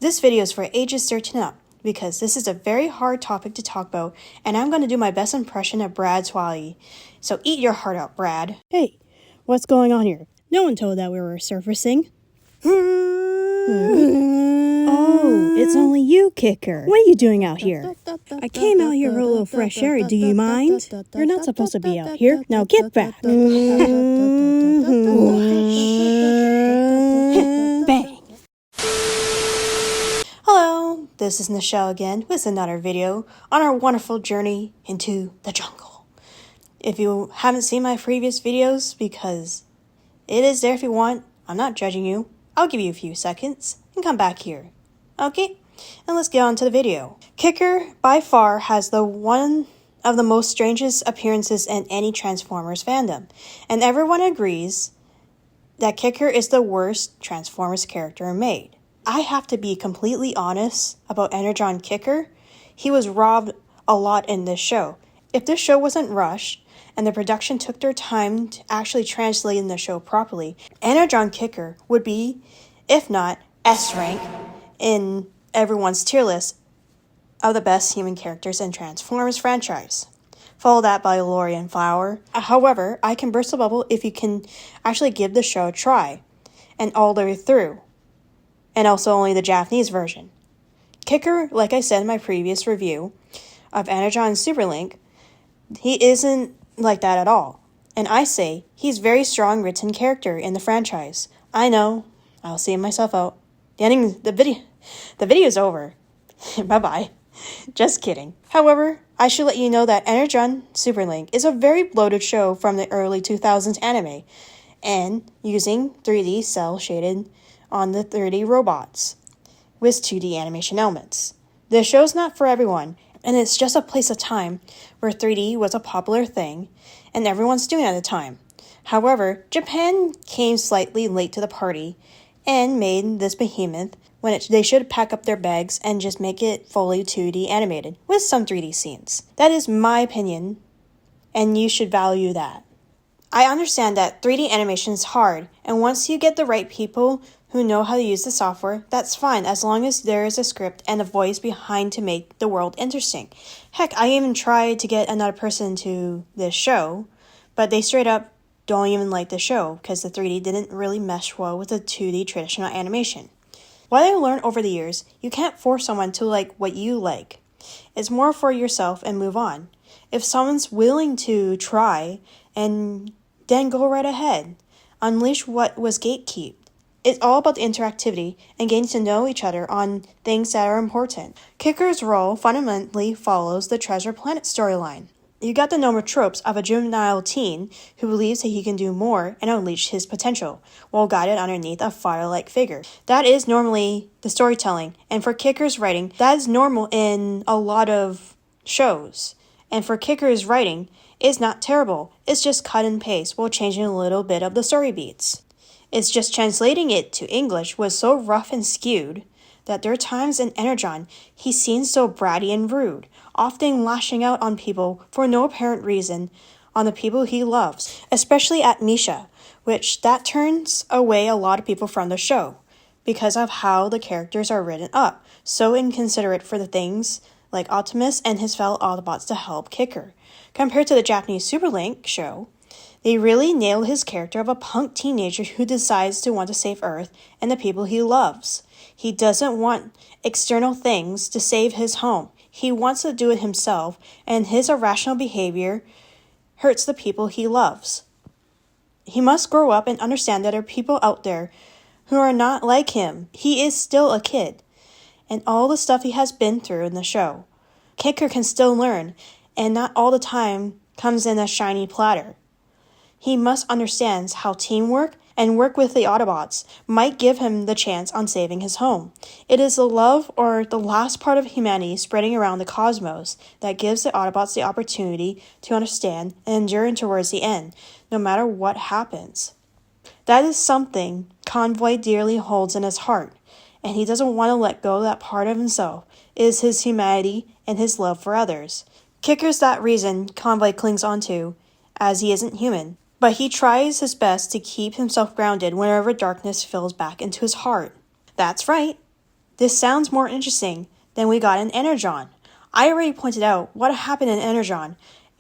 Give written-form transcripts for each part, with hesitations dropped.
This video is for ages 13 up, because this is a very hard topic to talk about, and I'm going to do my best impression of Brad Swally. So eat your heart out, Brad. Hey, what's going on here? No one told that we were surfacing. Oh, it's only you, Kicker. What are you doing out here? I came out here for a little fresh air. Do you mind? You're not supposed to be out here. Now get back. Bang. Hello, this is Nichelle again with another video on our wonderful journey into the jungle. If you haven't seen my previous videos, because it is there if you want, I'm not judging you. I'll give you a few seconds and come back here. Okay, and let's get on to the video. Kicker, by far, has the one of the most strangest appearances in any Transformers fandom, and everyone agrees that Kicker is the worst Transformers character made. I have to be completely honest about Energon Kicker. He was robbed a lot in this show. If this show wasn't rushed, and the production took their time to actually translate in the show properly, Energon Kicker would be, if not S rank, in everyone's tier list of the best human characters in Transformers franchise. Follow that by Lorian Flower. However, I can burst a bubble if you can actually give the show a try, and all the way through, and also only the Japanese version. Kicker, like I said in my previous review of Energon Superlink, he isn't like that at all. And I say he's very strong written character in the franchise. I know, I'll see myself out. The video's over. Bye-bye. Just kidding. However, I should let you know that Energon Superlink is a very bloated show from the early 2000s anime, and using 3D cell shaded on the 3D robots with 2D animation elements. The show's not for everyone, and it's just a place of time where 3D was a popular thing and everyone's doing it at the time. However, Japan came slightly late to the party and made this behemoth when they should pack up their bags and just make it fully 2D animated with some 3D scenes. That is my opinion, and you should value that. I understand that 3D animation is hard, and once you get the right people who know how to use the software, that's fine as long as there is a script and a voice behind to make the world interesting. Heck, I even tried to get another person to this show, but they straight up don't even like the show because the 3D didn't really mesh well with the 2D traditional animation. What I learned over the years, you can't force someone to like what you like. It's more for yourself and move on. If someone's willing to try, and then go right ahead. Unleash what was gatekept. It's all about the interactivity and getting to know each other on things that are important. Kicker's role fundamentally follows the Treasure Planet storyline. You got the normal tropes of a juvenile teen who believes that he can do more and unleash his potential, while guided underneath a fire-like figure. That is normally the storytelling, and for Kicker's writing, that is normal in a lot of shows. And for Kicker's writing, it's not terrible. It's just cut and paste while changing a little bit of the story beats. It's just translating it to English was so rough and skewed that there are times in Energon he seems so bratty and rude, often lashing out on people for no apparent reason on the people he loves, especially at Misha, which that turns away a lot of people from the show because of how the characters are written up, so inconsiderate for the things like Optimus and his fellow Autobots to help Kicker. Compared to the Japanese Superlink show, they really nailed his character of a punk teenager who decides to want to save Earth and the people he loves. He doesn't want external things to save his home. He wants to do it himself, and his irrational behavior hurts the people he loves. He must grow up and understand that there are people out there who are not like him. He is still a kid, and all the stuff he has been through in the show. Kicker can still learn, and not all the time comes in a shiny platter. He must understand how teamwork and work with the Autobots might give him the chance on saving his home. It is the love or the last part of humanity spreading around the cosmos that gives the Autobots the opportunity to understand and endure towards the end, no matter what happens. That is something Convoy dearly holds in his heart, and he doesn't want to let go of that part of himself. It is his humanity and his love for others. Kicker's that reason Convoy clings onto, as he isn't human. But he tries his best to keep himself grounded whenever darkness fills back into his heart. That's right. This sounds more interesting than we got in Energon. I already pointed out what happened in Energon,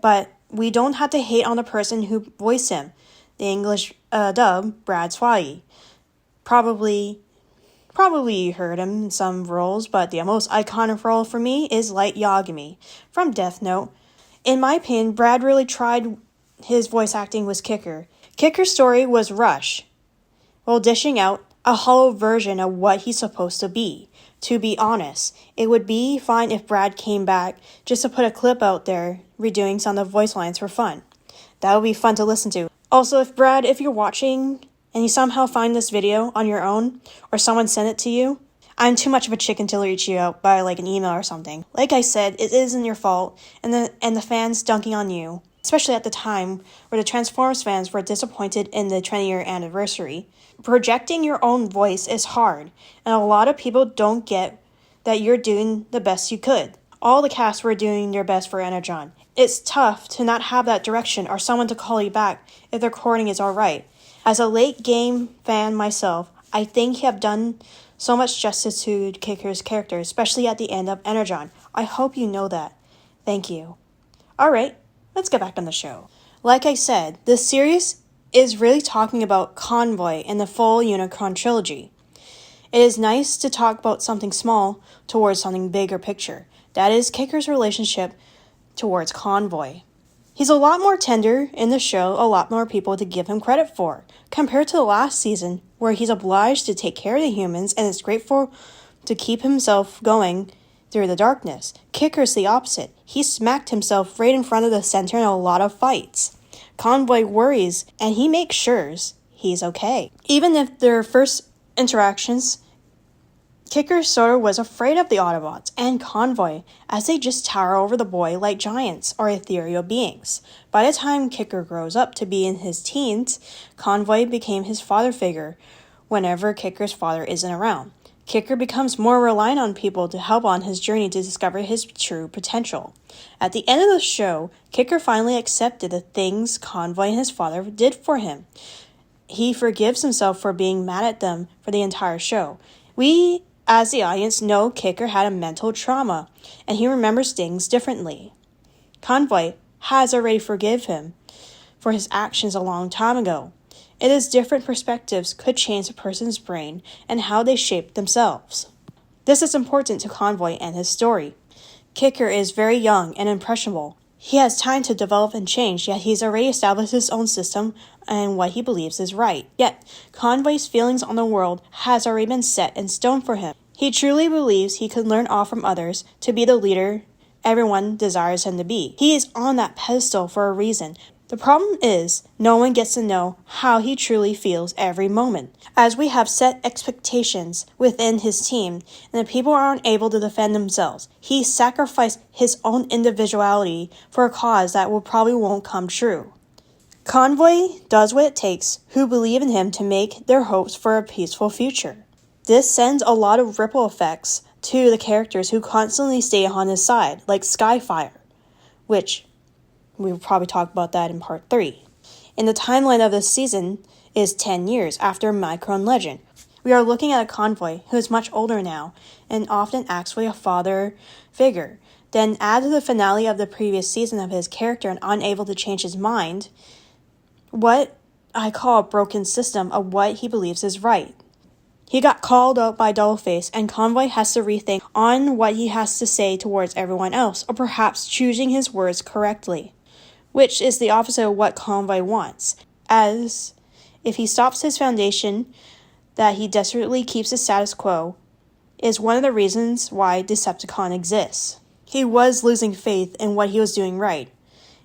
but we don't have to hate on the person who voiced him, the English dub, Brad Swaggy. Probably you heard him in some roles, but the most iconic role for me is Light Yagami from Death Note. In my opinion, Brad really tried his voice acting with Kicker. Kicker's story was rushed, while dishing out a hollow version of what he's supposed to be. To be honest, it would be fine if Brad came back just to put a clip out there redoing some of the voice lines for fun. That would be fun to listen to. Also, if you're watching and you somehow find this video on your own, or someone sent it to you, I'm too much of a chicken to reach you out by an email or something. Like I said, it isn't your fault, and the fans dunking on you, especially at the time where the Transformers fans were disappointed in the 20-year anniversary. Projecting your own voice is hard, and a lot of people don't get that you're doing the best you could. All the cast were doing their best for Energon. It's tough to not have that direction or someone to call you back if the recording is alright. As a late game fan myself, I think you have done so much justice to Kicker's character, especially at the end of Energon. I hope you know that. Thank you. Alright, let's get back on the show. Like I said, this series is really talking about Convoy and the full Unicron trilogy. It is nice to talk about something small towards something bigger picture. That is Kicker's relationship towards Convoy. He's a lot more tender in the show, a lot more people to give him credit for, compared to the last season where he's obliged to take care of the humans and is grateful to keep himself going through the darkness. Kicker's the opposite. He smacked himself right in front of the center in a lot of fights. Convoy worries, and he makes sure he's okay. Even if their first interactions, Kicker sort of was afraid of the Autobots and Convoy, as they just tower over the boy like giants or ethereal beings. By the time Kicker grows up to be in his teens, Convoy became his father figure whenever Kicker's father isn't around. Kicker becomes more reliant on people to help on his journey to discover his true potential. At the end of the show, Kicker finally accepted the things Convoy and his father did for him. He forgives himself for being mad at them for the entire show. We, as the audience, know Kicker had a mental trauma, and he remembers things differently. Convoy has already forgiven him for his actions a long time ago. It is different perspectives could change a person's brain and how they shape themselves. This is important to Convoy and his story. Kicker is very young and impressionable. He has time to develop and change, yet he's already established his own system and what he believes is right. Yet, Convoy's feelings on the world has already been set in stone for him. He truly believes he could learn all from others to be the leader everyone desires him to be. He is on that pedestal for a reason. The problem is, no one gets to know how he truly feels every moment. As we have set expectations within his team, and the people aren't able to defend themselves, he sacrificed his own individuality for a cause that probably won't come true. Convoy does what it takes who believe in him to make their hopes for a peaceful future. This sends a lot of ripple effects to the characters who constantly stay on his side, like Skyfire, which we'll probably talk about that in part 3. In the timeline of this season is 10 years after Micron Legend. We are looking at a Convoy who is much older now and often acts like a father figure. Then add to the finale of the previous season of his character and unable to change his mind, what I call a broken system of what he believes is right. He got called out by Doubleface, and Convoy has to rethink on what he has to say towards everyone else, or perhaps choosing his words correctly, which is the opposite of what Convoy wants, as if he stops his foundation that he desperately keeps the status quo is one of the reasons why Decepticon exists. He was losing faith in what he was doing right,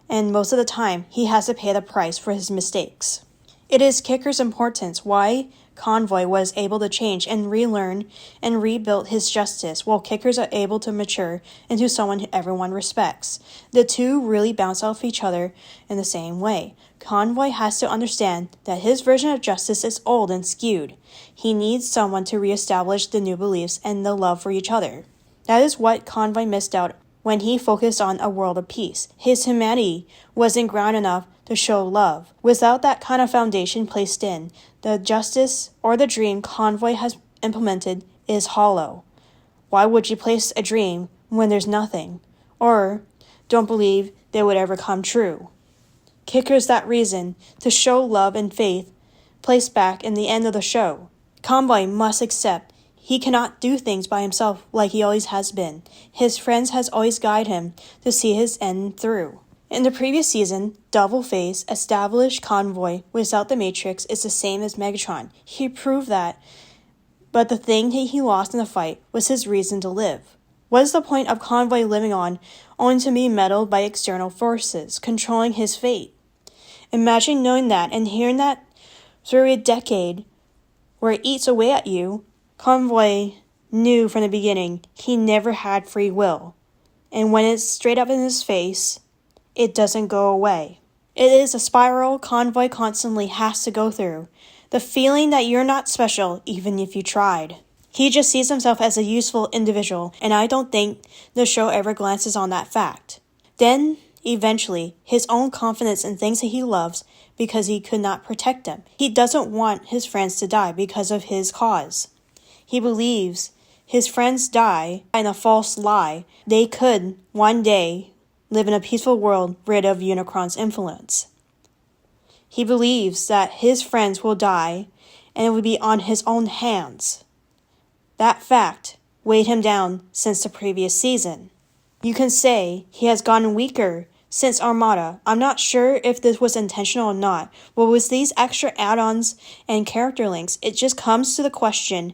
and most of the time he has to pay the price for his mistakes. It is Kicker's importance why Convoy was able to change and relearn and rebuild his justice, while Kickers are able to mature into someone who everyone respects. The two really bounce off each other in the same way. Convoy has to understand that his version of justice is old and skewed. He needs someone to reestablish the new beliefs and the love for each other. That is what Convoy missed out when he focused on a world of peace. His humanity wasn't ground enough to show love. Without that kind of foundation placed in, the justice or the dream Convoy has implemented is hollow. Why would you place a dream when there's nothing? Or don't believe they would ever come true? Kicker's that reason to show love and faith placed back in the end of the show. Convoy must accept he cannot do things by himself like he always has been. His friends has always guided him to see his end through. In the previous season, Double-Face established Convoy without the Matrix is the same as Megatron. He proved that, but the thing he lost in the fight was his reason to live. What is the point of Convoy living on only to be meddled by external forces, controlling his fate? Imagine knowing that and hearing that through a decade where it eats away at you. Convoy knew from the beginning he never had free will, and when it's straight up in his face, it doesn't go away. It is a spiral Convoy constantly has to go through, the feeling that you're not special even if you tried. He just sees himself as a useful individual, and I don't think the show ever glances on that fact. Then, eventually, his own confidence in things that he loves because he could not protect them. He doesn't want his friends to die because of his cause. He believes his friends die in a false lie. They could, one day, live in a peaceful world rid of Unicron's influence. He believes that his friends will die and it will be on his own hands. That fact weighed him down since the previous season. You can say he has gotten weaker since Armada. I'm not sure if this was intentional or not, but with these extra add-ons and character links, it just comes to the question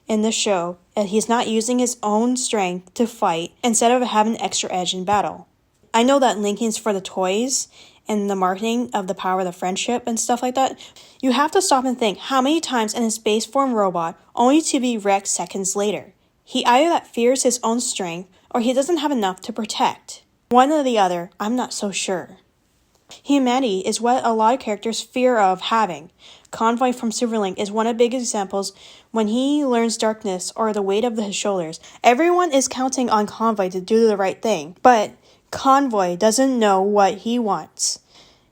in the show that he's not using his own strength to fight instead of having extra edge in battle. I know that linking's for the toys and the marketing of the power of the friendship and stuff like that. You have to stop and think how many times in his base form robot only to be wrecked seconds later. He either that fears his own strength or he doesn't have enough to protect. One or the other, I'm not so sure. Humanity is what a lot of characters fear of having. Convoy from Superlink is one of the big examples. When he learns darkness or the weight of his shoulders, everyone is counting on Convoy to do the right thing. But Convoy doesn't know what he wants.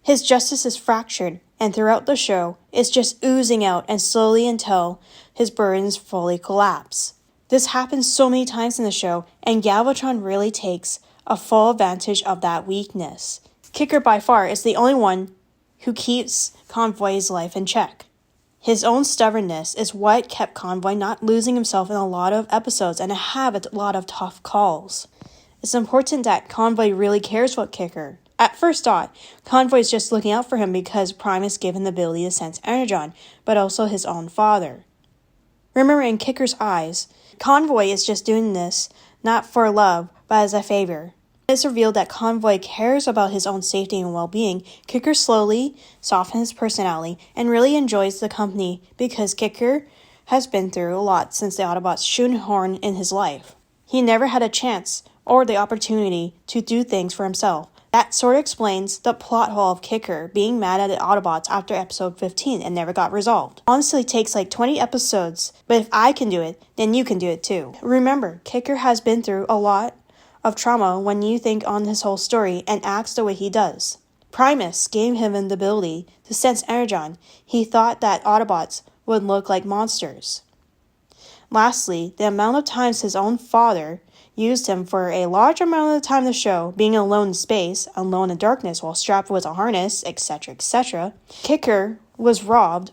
His justice is fractured, and throughout the show, it's just oozing out and slowly until his burdens fully collapse. This happens so many times in the show, and Galvatron really takes a full advantage of that weakness. Kicker by far is the only one who keeps Convoy's life in check. His own stubbornness is what kept Convoy not losing himself in a lot of episodes and have a lot of tough calls. It's important that Convoy really cares about Kicker. At first thought, Convoy is just looking out for him because Prime is given the ability to sense Energon, but also his own father. Remember, in Kicker's eyes, Convoy is just doing this not for love, but as a favor. It's revealed that Convoy cares about his own safety and well-being. Kicker slowly softens his personality and really enjoys the company because Kicker has been through a lot since the Autobots' shoehorn in his life. He never had a chance or the opportunity to do things for himself. That sort of explains the plot hole of Kicker being mad at the Autobots after episode 15 and never got resolved. Honestly, it takes like 20 episodes, but if I can do it, then you can do it too. Remember, Kicker has been through a lot of trauma when you think on his whole story and acts the way he does. Primus gave him the ability to sense Energon. He thought that Autobots would look like monsters. Lastly, the amount of times his own father used him for a large amount of the time in the show, being alone in space, alone in darkness while strapped with a harness, etc., etc. Kicker was robbed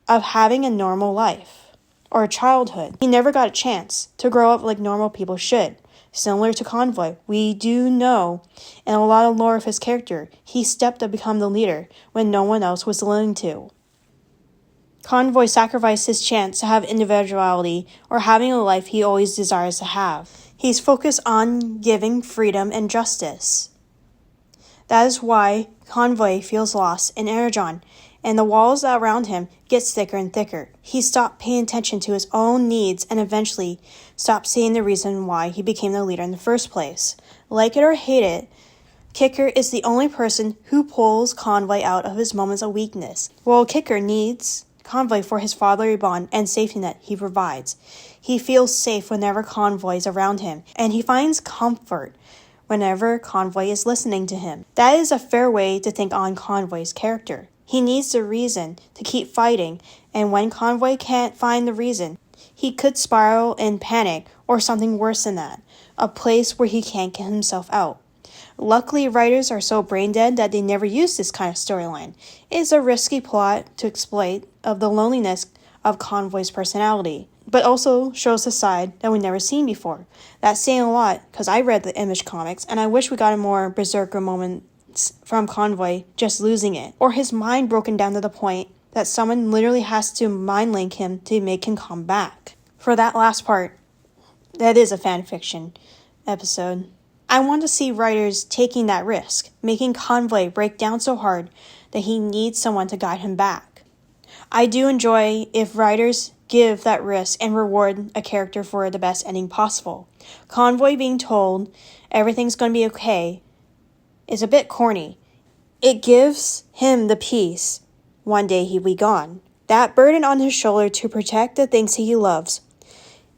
of having a normal life or a childhood. He never got a chance to grow up like normal people should. Similar to Convoy, we do know, in a lot of lore of his character, he stepped to become the leader when no one else was willing to. Convoy sacrificed his chance to have individuality or having a life he always desires to have. He's focused on giving freedom and justice. That is why Convoy feels lost in Energon, and the walls around him get thicker and thicker. He stopped paying attention to his own needs and eventually stopped seeing the reason why he became the leader in the first place. Like it or hate it, Kicker is the only person who pulls Convoy out of his moments of weakness. While Kicker needs Convoy for his fatherly bond and safety net he provides, he feels safe whenever Convoy is around him, and he finds comfort whenever Convoy is listening to him. That is a fair way to think on Convoy's character. He needs the reason to keep fighting, and when Convoy can't find the reason, he could spiral in panic or something worse than that, a place where he can't get himself out. Luckily, writers are so brain dead that they never use this kind of storyline. It is a risky plot to exploit of the loneliness of Convoy's personality, but also shows a side that we've never seen before. That's saying a lot, because I read the Image comics, and I wish we got a more berserker moments from Convoy just losing it, or his mind broken down to the point that someone literally has to mind link him to make him come back. For that last part, that is a fan fiction episode. I want to see writers taking that risk, making Convoy break down so hard that he needs someone to guide him back. I do enjoy if writers give that risk and reward a character for the best ending possible. Convoy being told everything's going to be okay is a bit corny. It gives him the peace one day he'll be gone. That burden on his shoulder to protect the things he loves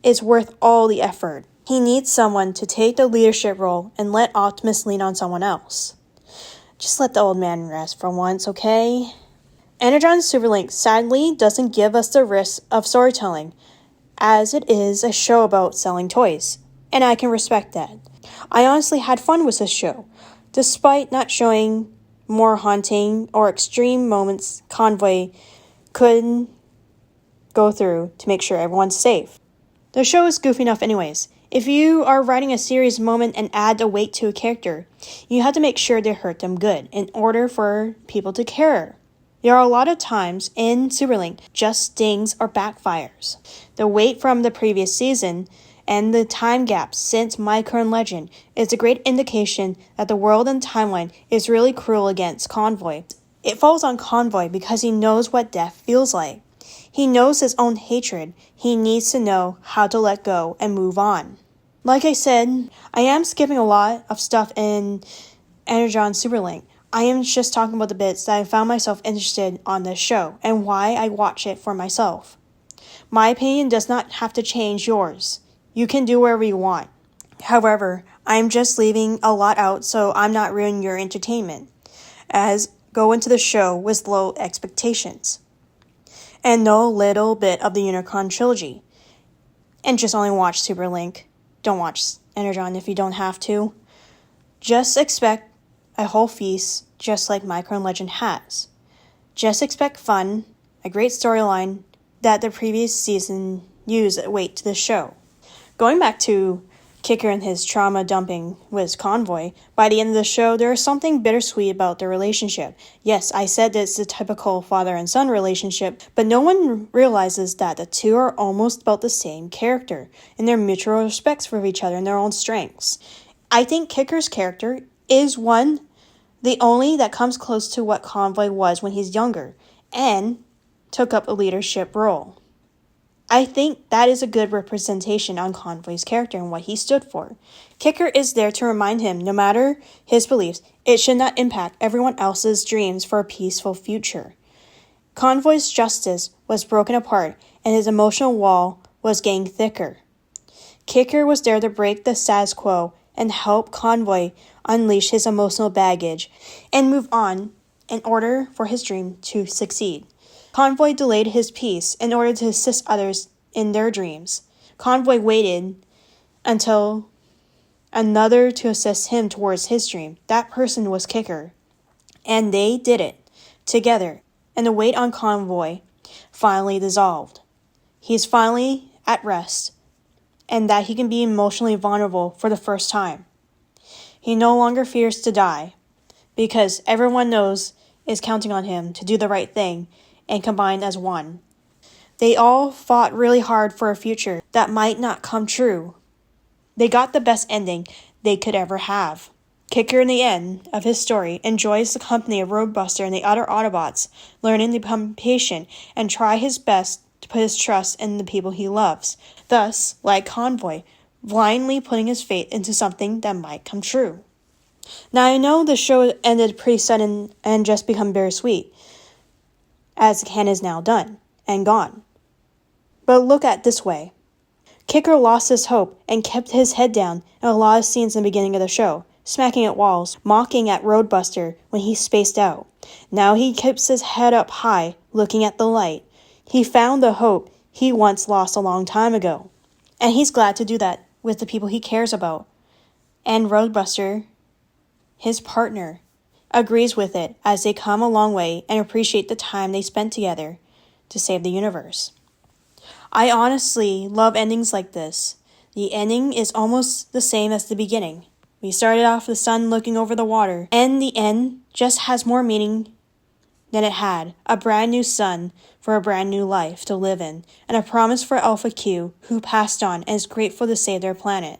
is worth all the effort. He needs someone to take the leadership role and let Optimus lean on someone else. Just let the old man rest for once, okay? Energon Superlink sadly doesn't give us the risk of storytelling, as it is a show about selling toys, and I can respect that. I honestly had fun with this show, despite not showing more haunting or extreme moments Convoy couldn't go through to make sure everyone's safe. The show is goofy enough anyways. If you are writing a serious moment and add a weight to a character, you have to make sure they hurt them good in order for people to care. There are a lot of times in Superlink just stings or backfires. The weight from the previous season and the time gap since My Current Legend is a great indication that the world and timeline is really cruel against Convoy. It falls on Convoy because he knows what death feels like. He knows his own hatred. He needs to know how to let go and move on. Like I said, I am skipping a lot of stuff in Energon Superlink. I am just talking about the bits that I found myself interested on this show and why I watch it for myself. My opinion does not have to change yours. You can do whatever you want. However, I'm just leaving a lot out so I'm not ruining your entertainment, as go into the show with low expectations and know a little bit of the Energon trilogy, and just only watch Superlink. Don't watch Energon if you don't have to. Just expect a whole feast just like My Current Legend has. Just expect fun, a great storyline that the previous season used weight to the show. Going back to Kicker and his trauma dumping with Convoy, by the end of the show, there is something bittersweet about their relationship. Yes, I said it's a typical father and son relationship, but no one realizes that the two are almost about the same character in their mutual respects for each other and their own strengths. I think Kicker's character is the only that comes close to what Convoy was when he's younger and took up a leadership role. I think that is a good representation on Convoy's character and what he stood for. Kicker is there to remind him, no matter his beliefs, it should not impact everyone else's dreams for a peaceful future. Convoy's justice was broken apart and his emotional wall was getting thicker. Kicker was there to break the status quo and help Convoy unleash his emotional baggage and move on in order for his dream to succeed. Convoy delayed his peace in order to assist others in their dreams. Convoy waited until another to assist him towards his dream. That person was Kicker. And they did it together. And the weight on Convoy finally dissolved. He's finally at rest. And that he can be emotionally vulnerable for the first time. He no longer fears to die, because everyone knows is counting on him to do the right thing and combine as one. They all fought really hard for a future that might not come true. They got the best ending they could ever have. Kicker, in the end of his story, enjoys the company of Roadbuster and the other Autobots, learning to become patient and try his best to put his trust in the people he loves. Thus, like Convoy, blindly putting his faith into something that might come true. Now, I know the show ended pretty sudden and just become bittersweet, as Ken is now done and gone. But look at it this way. Kicker lost his hope and kept his head down in a lot of scenes in the beginning of the show, smacking at walls, mocking at Roadbuster when he spaced out. Now he keeps his head up high, looking at the light. He found the hope he once lost a long time ago. And he's glad to do that with the people he cares about. And Roadbuster, his partner, agrees with it as they come a long way and appreciate the time they spent together to save the universe. I honestly love endings like this. The ending is almost the same as the beginning. We started off with the sun looking over the water, and the end just has more meaning than it had. A brand new sun for a brand new life to live in, and a promise for Alpha Q, who passed on and is grateful to save their planet.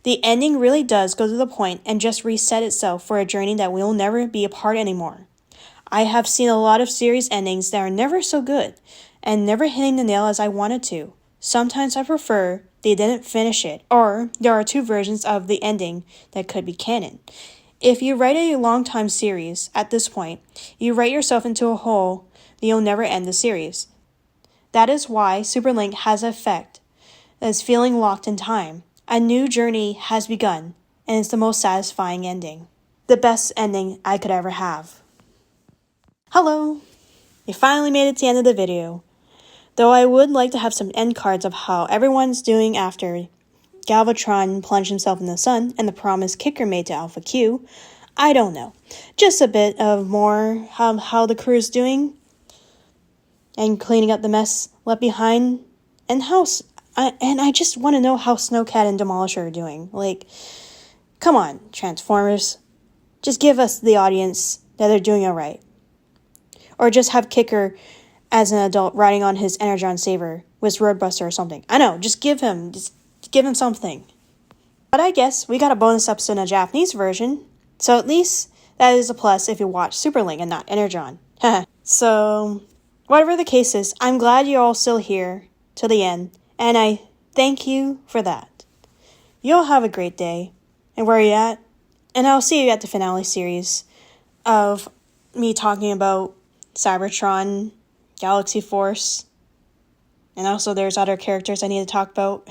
The ending really does go to the point and just reset itself for a journey that we'll never be a part anymore. I have seen a lot of series endings that are never so good, and never hitting the nail as I wanted to. Sometimes I prefer they didn't finish it, or there are two versions of the ending that could be canon. If you write a long-time series, at this point, you write yourself into a hole that you'll never end the series. That is why Superlink has an effect as feeling locked in time. A new journey has begun, and it's the most satisfying ending. The best ending I could ever have. Hello! You finally made it to the end of the video. Though I would like to have some end cards of how everyone's doing after Galvatron plunged himself in the sun and the promise Kicker made to Alpha Q, I don't know. Just a bit of more how the crew's doing and cleaning up the mess left behind, and I just want to know how Snowcat and Demolisher are doing. Like, come on, Transformers. Just give us the audience that they're doing alright. Or just have Kicker as an adult riding on his Energon Saber with Roadbuster or something. I know, just give him something. But I guess we got a bonus episode in a Japanese version, so at least that is a plus if you watch Superlink and not Energon. So, whatever the case is, I'm glad you're all still here till the end, and I thank you for that. You all have a great day, and where you at? And I'll see you at the finale series of me talking about Cybertron, Galaxy Force, and also there's other characters I need to talk about.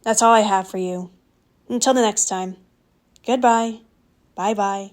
That's all I have for you. Until the next time. Goodbye. Bye-bye.